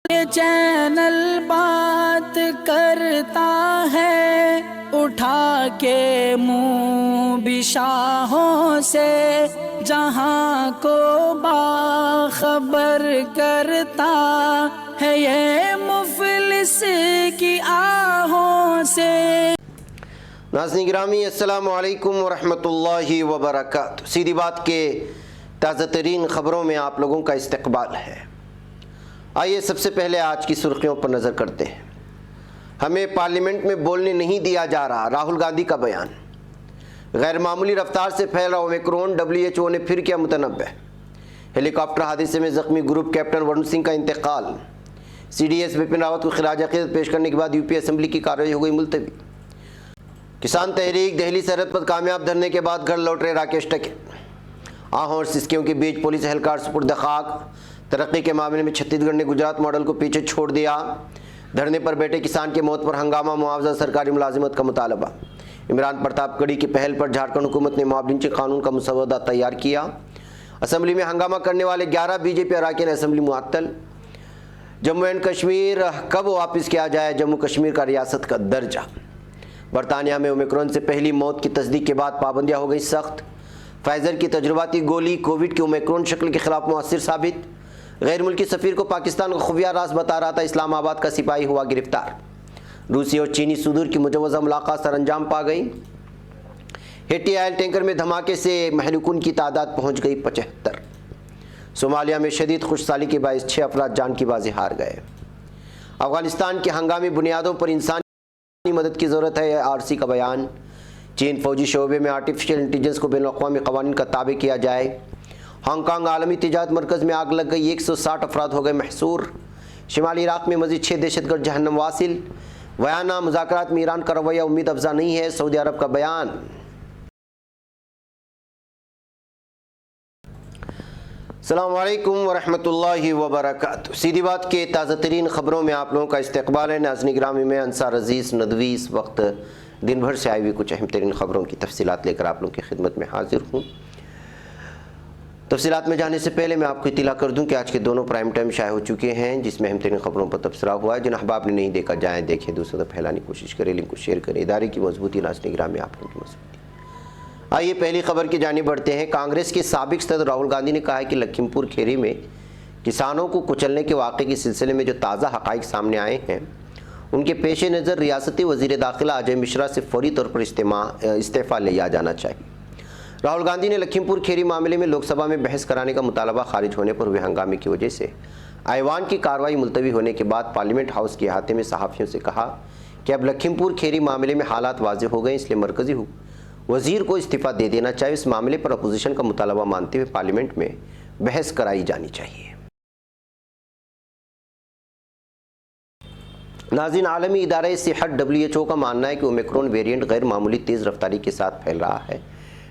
ये चैनल बात करता है, उठा के मुंह बिशाहों से, जहां को बाखबर करता है ये मुफलिस की आहों से। नाज़रीन गिरामी, अस्सलामु अलैकुम वरहमतुल्लाहि वबरकातुहू। सीधी बात के ताज़ा तरीन ख़बरों में आप लोगों का इस्तकबाल है। आइए सबसे पहले आज की सुर्खियों पर नज़र करते हैं। हमें पार्लियामेंट में बोलने नहीं दिया जा रहा, राहुल गांधी का बयान। गैर मामूली रफ्तार से फैल रहा ओमिक्रॉन, WHO ने फिर किया मुतनब्बे। हेलीकॉप्टर हादसे में जख्मी ग्रुप कैप्टन वरुण सिंह का इंतकाल। CDS बिपिन रावत को खिराज अक़ीदत पेश करने के बाद यूपी असम्बली की कार्रवाई हो गई मुलतवी। किसान तहरीक दिल्ली सरहद पर कामयाब धरने के बाद घर लौट रहे राकेश टके। आहों और सिसकियों के बीच पुलिस एहलकार सुपुर्द खाक। तरक्की के मामले में छत्तीसगढ़ ने गुजरात मॉडल को पीछे छोड़ दिया। धरने पर बैठे किसान की मौत पर हंगामा, मुआवजा सरकारी मुलाजिमत का मुतालबा। इमरान प्रताप कड़ी की पहल पर झारखंड हुकूमत ने मॉब लिंचिंग कानून का मसौदा तैयार किया। असम्बली में हंगामा करने वाले 11 BJP अरकान असम्बली मुअत्तल। जम्मू एंड कश्मीर कब वापस किया जाए जम्मू कश्मीर का रियासत का दर्जा। बरतानिया में ओमिक्रॉन से पहली मौत की तस्दीक के बाद पाबंदियां हो गई सख्त। फाइजर की तजुर्बाती गोली कोविड की ओमिक्रॉन शक्ल के खिलाफ मुअस्सिर साबित। गैर मुल्की सफ़ीर को पाकिस्तान का खुफिया राज बता रहा था इस्लामाबाद का सिपाही हुआ गिरफ्तार। रूसी और चीनी सुदूर की मुजवज़ा मुलाकात सरअंजाम पा गई। हेटी आयल टैंकर में धमाके से महलूकुन की तादाद पहुँच गई 75। सोमालिया में शदीद खुशहाली के बायस 6 अफराद जान की बाजी हार गए। अफगानिस्तान की हंगामी बुनियादों पर इंसानी मदद की ज़रूरत है, RC का बयान। चीन फौजी शोबे में आर्टिफिशियल इंटेलिजेंस को बैनुल-अक़वामी क़वानीन का ताबे किया जाए। हांगकांग आलमी तिजारत मरकज़ में आग लग गई, 160 अफराद हो गए महसूर। शिमाली इराक़ में मज़ीद 6 दहशतगर्द जहन्नम वासिल। वयाना मुज़ाकरात में ईरान का रवैया उम्मीद अफजा नहीं है, सऊदी अरब का बयान। अस्सलामु अलैकुम वरहमतुल्लाहि वबरकातुहू। सीधी बात के ताज़ा तरीन ख़बरों में आप लोगों का इस्तकबाल है। नाज़रीन गिरामी, में अंसार अज़ीज़ नदवी इस वक्त दिन भर से आई हुई कुछ अहम तरीन ख़बरों की तफसीलात लेकर आप लोगों की खिदमत में हाजिर हूँ। तफसीलात में जाने से पहले मैं आपको इत्तला कर दूं कि आज के दोनों प्राइम टाइम शाये हो चुके हैं, जिसमें अहम तरीन ख़बरों पर तबसरा हुआ है। जिन अहबाब ने नहीं देखा, जाएँ देखें, दूसरों तक फैलाने की कोशिश करें, लिंक को शेयर करें। इदारे की मजबूती, नाज़रीन गिरामी आप लोगों की मजबूती। आइए पहली खबर की जानिब बढ़ते हैं। कांग्रेस के साबिक सदर राहुल गांधी ने कहा है कि लखीमपुर खीरी में किसानों को कुचलने के वाक़े के सिलसिले में जो ताज़ा हक़ाइक़ सामने आए हैं, उनके पेश नज़र रियासती वज़ीर दाखिला अजय मिश्रा से फौरी तौर पर इस्तीफ़ा लिया जाना चाहिए। राहुल गांधी ने लखीमपुर खीरी मामले में लोकसभा में बहस कराने का मुतालबा खारिज होने पर हुए हंगामे की वजह से ऐवान की कार्रवाई मुलतवी होने के बाद पार्लियामेंट हाउस के अहाते में सहाफ़ियों से कहा कि अब लखीमपुर खीरी मामले में हालात वाज़ेह हो गए, इसलिए मरकज़ी वज़ीर को इस्तीफ़ा दे देना चाहिए। इस मामले पर अपोजिशन का मुतालबा मानते हुए पार्लियामेंट में बहस कराई जानी चाहिए। नाज़रीन, आलमी इदारे सेहत WHO का मानना है कि ओमिक्रॉन वेरिएंट गैर मामूली तेज़ रफ्तारी के साथ फैल रहा है।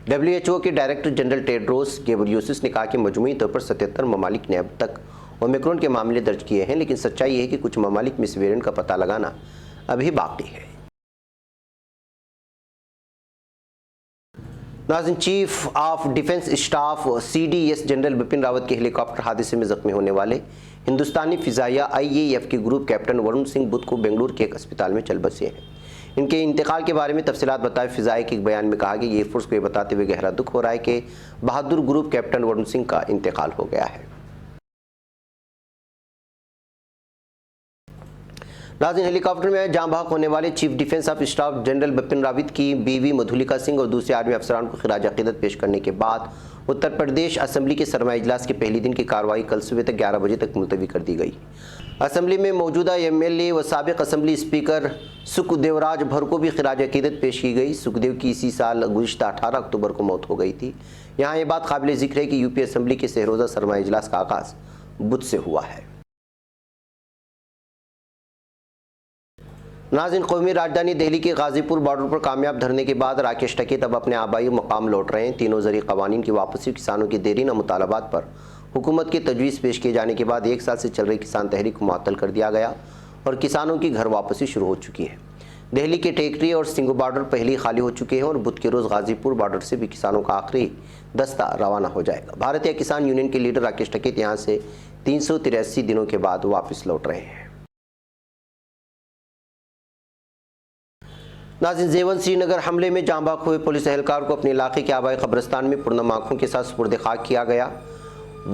WHO के डायरेक्टर जनरल टेड्रोस घेब्रेयेसुस ने कहा कि मजमूई तौर पर 77 ममालिक ने अब तक ओमिक्रॉन के मामले दर्ज किए हैं, लेकिन सच्चाई ये है कि कुछ ममालिक में इस वेरिएंट का पता लगाना अभी बाकी है। नाज़रीन, chief of defence staff CDS general Bipin Rawat के हेलीकॉप्टर हादसे में जख्मी होने वाले हिंदुस्तानी फ़िज़ाइया IAF के ग्रुप कैप्टन वरुण सिंह बुध को बेंगलुरु के एक अस्पताल में चल बसे हैं। इनके इंतकाल के बारे में तफसीलात बताए फ़िज़ाइया के एक बयान में कहा कि एयरफोर्स को ये बताते हुए गहरा दुख हो रहा है कि बहादुर ग्रुप कैप्टन वरुण सिंह का इंतकाल हो गया है। नाज़रीन, हेलीकॉप्टर में जाँ बहक होने वाले chief defence of staff general Bipin Rawat की बीवी मधुलिका सिंह और दूसरे आर्मी अफसरान को खिराज अक़ीदत पेश करने के बाद उत्तर प्रदेश असम्बली के सरमाई इजलास के पहले दिन की कार्रवाई कल सुबह तक 11 बजे तक मुलतवी कर दी गई। असम्बली में मौजूदा MLA व साबिक़ असम्बली स्पीकर सुखदेवराज भर को भी खिराज अक़ीदत पेश की गई। सुखदेव की इसी साल गुज़िश्ता 18 अक्टूबर को मौत हो गई थी। यहाँ ये बात काबिल ज़िक्र है कि यूपी असम्बली के सहरोज़ा सरमाई इजलास का आगाज़ बुध से हुआ है। नाज़रीन, कौमी राजधानी दिल्ली के गाज़ीपुर बॉर्डर पर कामयाब धरने के बाद राकेश टके तब अपने आबाई मकाम लौट रहे हैं। तीनों ज़री क़वानीन की वापसी, किसानों की देरीना मुतालबात पर हुकूमत की तजवीज़ पेश किए जाने के बाद 1 साल से चल रही किसान तहरीक को मुअत्तल कर दिया गया और किसानों की घर वापसी शुरू हो चुकी है। दिल्ली के टेकरी और सिंगू बॉर्डर पहले खाली हो चुके हैं और बुध के रोज़ गाज़ीपुर बॉर्डर से भी किसानों का आखिरी दस्ता रवाना हो जाएगा। भारतीय किसान यूनियन के लीडर राकेश टिकैत यहाँ से 383 दिनों के बाद वापस लौट रहे हैं। नाज़रीन, जेवन श्रीनगर हमले में जाँ बाख हुए पुलिस एहलकार को अपने इलाके के आबाई कब्रिस्तान में पुरनम आँखों के साथ सुपुर्द खाक किया गया।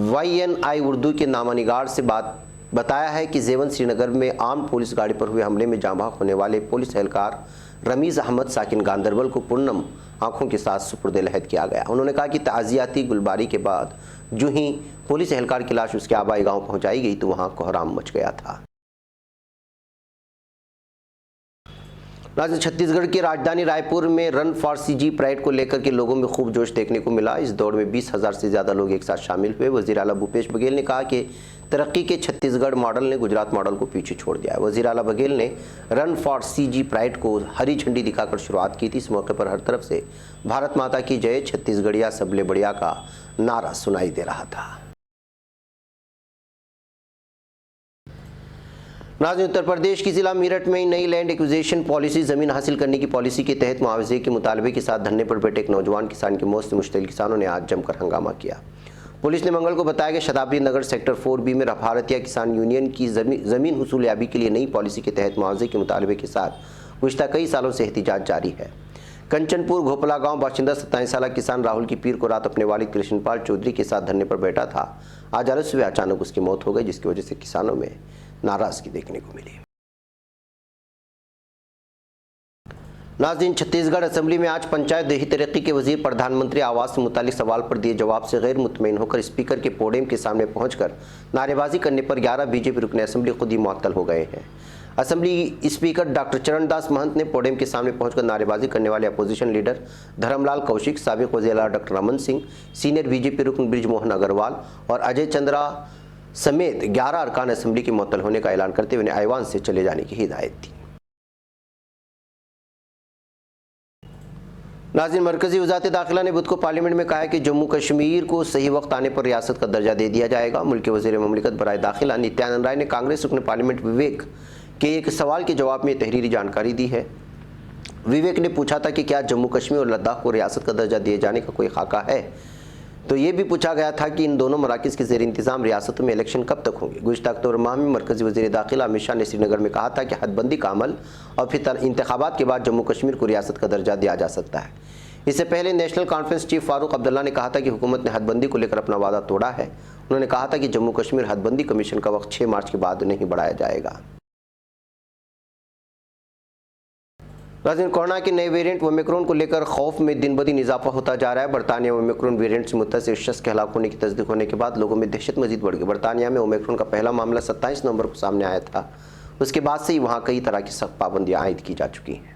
YNI उर्दू के नामानिगार से बताया है कि जेवन श्रीनगर में आर्म पुलिस गाड़ी पर हुए हमले में जाँ बाख होने वाले पुलिस एहलकार रमीज़ अहमद साकिन गांदरबल को पुरनम आँखों के साथ सुपुर्द लहद किया गया। उन्होंने कहा कि ताज़ियाती गुलबारी के बाद जो ही पुलिस एहलकार की लाश उसके आबाई गाँव पहुँचाई गई तो वहाँ कोहराम मच गया था। छत्तीसगढ़ की राजधानी रायपुर में रन फॉर सीजी प्राइड को लेकर के लोगों में खूब जोश देखने को मिला। इस दौड़ में 20,000 से ज़्यादा लोग एक साथ शामिल हुए। वज़ीर आला भूपेश बघेल ने कहा कि तरक्की के छत्तीसगढ़ मॉडल ने गुजरात मॉडल को पीछे छोड़ दिया है। वज़ीर आला बघेल ने रन फॉर सीजी प्राइड को हरी झंडी दिखाकर शुरुआत की थी। इस मौके पर हर तरफ से भारत माता की जय, छत्तीसगढ़िया सबले बढ़िया का नारा सुनाई दे रहा था। नाज़रीन, उत्तर प्रदेश की जिला मेरठ में नई लैंड एक्विजिशन पॉलिसी ज़मीन हासिल करने की पॉलिसी के तहत मुआवजे के मुतालबे के साथ धरने पर बैठे एक नौजवान किसान की मौत से मुश्तइल किसानों ने आज जमकर हंगामा किया। पुलिस ने मंगल को बताया कि शताब्दी नगर सेक्टर 4B में भारतीय किसान यूनियन की ज़मीन हुसूल याबी के लिए नई पॉलिसी के तहत मुआवजे के मुतालबे के साथ गुज़िश्ता कई सालों से एहतिजाज जारी है। कंचनपुर घोपला गांव बाशिंदा 27 साल किसान राहुल की पीर को रात अपने वालिद कृष्णपाल चौधरी के साथ धरने पर बैठा था। आज अलग सुबह अचानक उसकी मौत हो गई, जिसकी वजह से किसानों में नाराजगी देखने को मिली। नाज़रीन, छत्तीसगढ़ असेंबली में आज पंचायत देही तरक्की के वजीर प्रधानमंत्री आवास से मुतालिक सवाल पर दिए जवाब से गैर मुतमईन होकर स्पीकर के पोडियम के सामने पहुंचकर नारेबाजी करने पर 11 बीजेपी रुकने असेंबली खुद ही मुअत्तल हो गए हैं। Assembly speaker doctor Charandas Mahant ने पोडियम के सामने पहुंचकर नारेबाजी करने वाले अपोजिशन लीडर धर्मलाल कौशिक, साबिक वज़ीर आला doctor Raman Singh, senior BJP रुकन ब्रिजमोहन अग्रवाल और अजय चंद्रा समेत 11 अरकान असेंबली के मुअत्तल होने का ऐलान करते हुए ऐवान से चले जाने की हिदायत दी। नाज़रीन, मरकजी वज़ारत दाखिला ने बुध को पार्लियामेंट में कहा है कि जम्मू कश्मीर को सही वक्त आने पर रियासत का दर्जा दे दिया जाएगा। मुल्क के वज़ीर ममलिकत बराए दाखिला नित्यानंद राय ने कांग्रेस रुकन पार्लियामेंट विवेक के एक सवाल के जवाब में तहरीरी जानकारी दी है। विवेक ने पूछा था कि क्या जम्मू कश्मीर और लद्दाख को रियासत का दर्जा दिए जाने का कोई खाका है, तो ये भी पूछा गया था कि इन दोनों मराकज़ के ज़ेर इंतज़ाम रियासतों में इलेक्शन कब तक होंगे। गुज़िश्ता अक्टूबर माह में मरकज़ी वज़ीर दाखिला अमित शाह ने श्रीनगर में कहा था कि हदबंदी का अमल और फिर इंतखाबात के बाद जम्मू कश्मीर को रियासत का दर्जा दिया जा सकता है। इससे पहले national conference chief Farooq Abdullah ने कहा था कि हुकूमत ने हदबंदी को लेकर अपना वादा तोड़ा है। उन्होंने कहा था कि जम्मू कश्मीर हदबंदी कमीशन का वक्त 6 मार्च के बाद नहीं बढ़ाया जाएगा। नाज़रीन, कोरोना के नए वेरिएंट ओमिक्रॉन को लेकर खौफ में दिन ब दिन इजाफा होता जा रहा है। बरतानिया में ओमिक्रॉन वेरिएंट से मुत्तसिर शख्स के हलाक होने की तस्दीक होने के बाद लोगों में दहशत मजीद बढ़ गई। बरतानिया में ओमिक्रॉन का पहला मामला 27 नवंबर को सामने आया था। उसके बाद से ही वहाँ कई तरह की सख्त पाबंदियाँ आयद की जा चुकी हैं।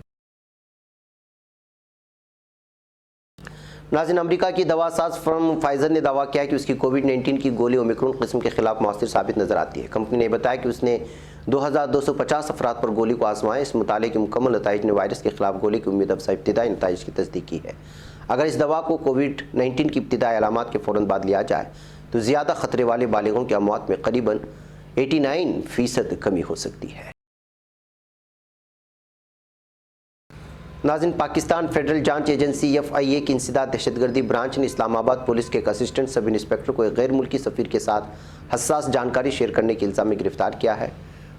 नाज़रीन, अमेरिका की दवासाज फर्म फाइजर ने दावा किया कि उसकी कोविड-19 की गोली ओमिक्रॉन किस्म के खिलाफ मौसर साबित नजर आती है। कंपनी ने बताया कि उसने 2250 अफराद पर गोली को आजमाया। इस मुताले के मुकम्मल नताइज ने वायरस के खिलाफ गोली की उम्मीद अफजा इब्तिदाई नताइज की तस्दीक की है। अगर इस दवा को कोविड-19 की इब्तिदाई अलामात के फ़ौरन बाद लिया जाए तो ज़्यादा ख़तरे वाले बालिगों की अमवात में करीबन 89% कमी हो सकती है। नाज़रीन, पाकिस्तान फेडरल जांच एजेंसी FIA की इंसदाद दहशतगर्दी ब्रांच ने इस्लामाबाद पुलिस के एक असिस्टेंट सब इंस्पेक्टर को एक गैर मुल्की सफ़ीर के साथ हसास जानकारी शेयर करने के इल्ज़ाम में गिरफ्तार किया है।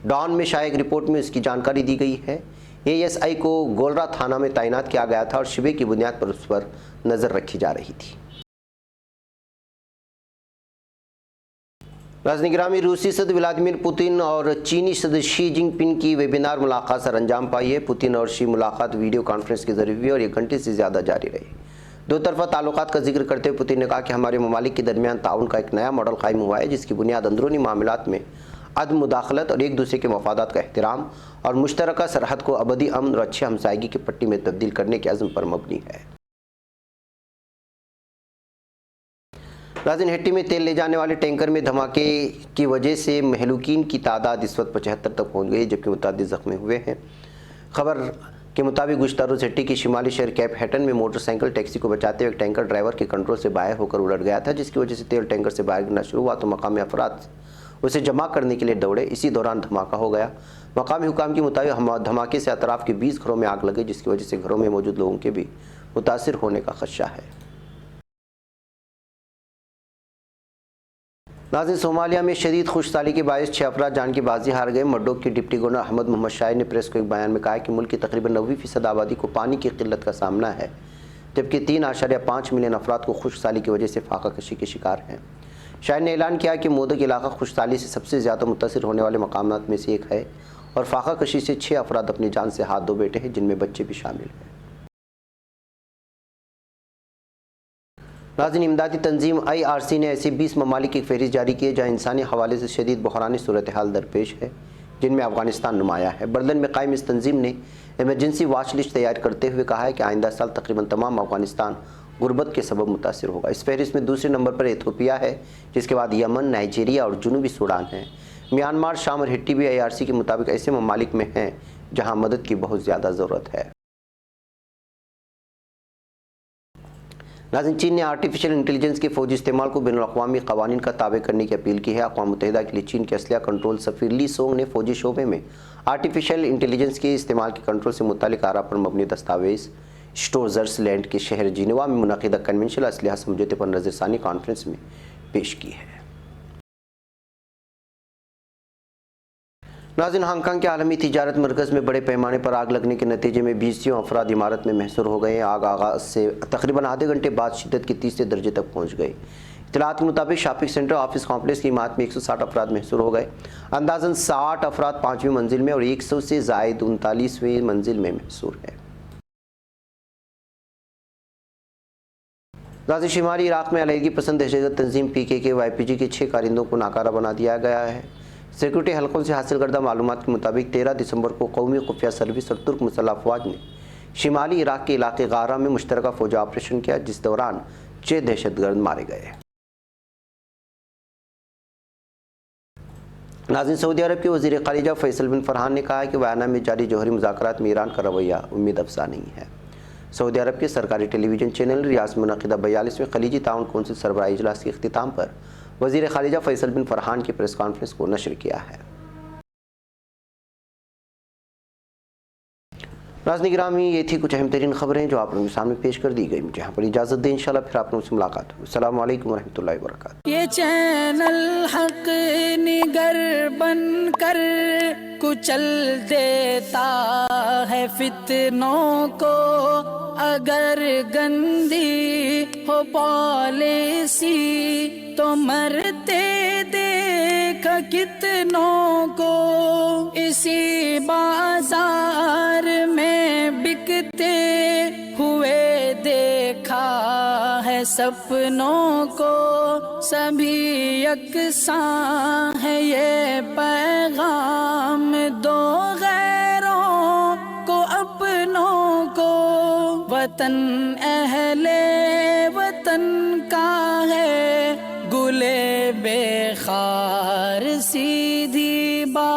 डॉन में शाया एक रिपोर्ट में इसकी जानकारी दी गई है। ASI को गोलरा थाना में तैनात किया गया था और शिबे की बुनियाद पर उस पर नज़र रखी जा रही थी। राजनिगरामी रूसी सदर व्लादिमीर पुतिन और चीनी सदर शी जिनपिंग की वेबिनार मुलाकात सर अंजाम पाई है। पुतिन और शी मुलाकात वीडियो कॉन्फ्रेंस के जरिए हुई और 1 घंटे से ज़्यादा जारी रही। दो तरफा ताल्लुकात का जिक्र करते हुए पुतिन ने कहा कि हमारे ममालिक के दरमियान ताउन का एक नया मॉडल कायम हुआ है, जिसकी बुनियाद अंदरूनी मामलात में अदम मुदाखलत और एक दूसरे के मफादात का एहतराम और मुश्तरका सरहद को अबदी अमन और अच्छे हमसायगी की पट्टी में तब्दील करने के अज़्म पर मबनी है। नाज़रीन, हेट्टी में तेल ले जाने वाले टैंकर में धमाके की वजह से महलूकीन की तादाद इस वक्त 75 तक पहुँच गई, जबकि मुतअद्दिद ज़ख्मी हुए हैं। खबर के मुताबिक गुज़श्ता रोज़ हेट्टी के शिमाली शहर कैप हैटन में मोटरसाइकिल टैक्सी को बचाते हुए टैंकर ड्राइवर के कंट्रोल से बाहर होकर उलट गया था, जिसकी वजह से तेल टैंकर से बाहर गिरना शुरू हुआ तो मकामी अफराद उसे जमा करने के लिए दौड़े। इसी दौरान धमाका हो गया। मकामी हुकाम के मुताबिक धमाके से अतराफ़ के 20 घरों में आग लगी, जिसकी वजह से घरों में मौजूद लोगों के भी मुतासिर होने का खदशा है। नाज़रीन, सोमालिया में शदीद खुशहाली के बायस 6 अफराद जान की बाजी हार गए। मरडोक के डिप्टी गवर्नर अहमद मोहम्मद शाहिद ने प्रेस को एक बयान में कहा कि मुल्क की तकरीबन 90% आबादी को पानी की किल्लत का सामना है, जबकि 3.5 मिलियन अफराद को खुशहाली की वजह से फाका कशी के शिकार हैं। शाहिद ने ऐलान किया कि मोदक इलाका खुशहाली से सबसे ज़्यादा मुतासिर होने वाले मकामात में से एक है और फाका कशी से 6 अफराद अपनी जान से हाथ धो बैठे हैं, जिनमें बच्चे भी शामिल हैं। नाज़रीन, इमदादी तंजीम IRC ने ऐसे 20 ममालिक की फहरिस्त जारी की है जहाँ इंसानी हवाले से शदीद बहरानी सूरत हाल दरपेश है, जिनमें अफगानिस्तान नुमाया है। बर्लिन में कायम इस तंजीम ने इमरजेंसी वाच लिस्ट तैयार करते हुए कहा है कि आइंदा साल तकरीबन तमाम अफगानिस्तान गुर्बत के सबब मुतासिर होगा। इस फहरिस्त में दूसरे नंबर पर एथियोपिया है, जिसके बाद यमन, नाइजीरिया और जुनूबी सूडान है। म्यांमार, शाम और हैटी भी IRC के मुताबिक ऐसे ममालिक में हैं जहाँ मदद की बहुत ज़्यादा ज़रूरत है। नाज़रीन, चीन ने आर्टिफिशियल इंटेलिजेंस के फौजी इस्तेमाल को बैनुल-अक़वामी क़वानीन का ताबे करने की अपील की है। अक़वाम मुत्तहिदा के लिए चीन के असलिया कंट्रोल सफ़ीर ली सोंग ने फौजी शोबे में आर्टिफिशियल इंटेलिजेंस के इस्तेमाल के कंट्रोल से मुतालिक आरा पर मबनी दस्तावेज़ स्विट्ज़रलैंड के शहर जिनेवा में मुनक़िदा कन्वेंशनल असलिहा समझौते पर नज़रसानी कॉन्फ्रेंस में पेश की है। नाज़रीन, हांगकांग के आलमी तिजारत मरकज़ में बड़े पैमाने पर आग लगने के नतीजे में 20 अफराद इमारत में महसूर हो गए। आग आगाज़ से तकरीबन आधे घंटे बाद शिद्दत के तीसरे दर्जे तक पहुँच गई। इत्तलात के मुताबिक शॉपिंग सेंटर ऑफिस कॉम्प्लेक्स की इमारत में 160 अफराद महसूर हो गए। अंदाज़न 60 अफराद 5वीं मंजिल में और 100 से ज़ायद 39वीं मंजिल में महसूर है। नाज़रीन, शुमाली इराक़ में अलहदगी पसंद दहशतगर्द तंजीम PKK YPG के 6 कारिंदों को नाकारा बना दिया गया है। सिक्योरिटी हलकों से हासिल करदा मालूमात के मुताबिक 13 दिसंबर को कौमी खुफिया सर्विस और तुर्क मुसल्लह अफवाज ने शिमाली इराक़ के इलाके गारा में मुश्तरका फौजी ऑपरेशन किया, जिस दौरान 6 दहशतगर्द मारे गए। नाज़रीन, सऊदी अरब के वज़ीर ख़ारिजा फैसल बिन फरहान ने कहा है कि बयान में जारी जौहरी मुज़ाकरात में ईरान का रवैया उम्मीद अफज़ा नहीं है। सऊदी अरब के सरकारी टेलीविज़न चैनल रियाज में मुनक़िदा 42वें खलीजी ताउन कौंसिल सरबराही इजलास के इख्तिताम पर वज़ीर ख़ारिजा फैसल बिन फरहान की प्रेस कॉन्फ्रेंस को नशर किया है। नाज़रीन गिरामी, ये थी कुछ अहम तरीन खबरें जो आप लोगों के सामने पेश कर दी गई। मुझे यहाँ पर इजाज़त दें, इंशाल्लाह फिर आप लोगों से मुलाकात हो। अस्सलामु अलैकुम वरहमतुल्लाहि वबरकातुहू। ये चैनल हक निगर बन कर कुचल देता है फितनों को, अगर गंदी हो पॉलिसी तो मरते देख कितनों को। इसी बाजार में बिकते हुए देखा है सपनों को, सभी यकसां है ये पैगाम दो गैरों को अपनों को। वतन अहले वतन का है गुले बेखार सीधी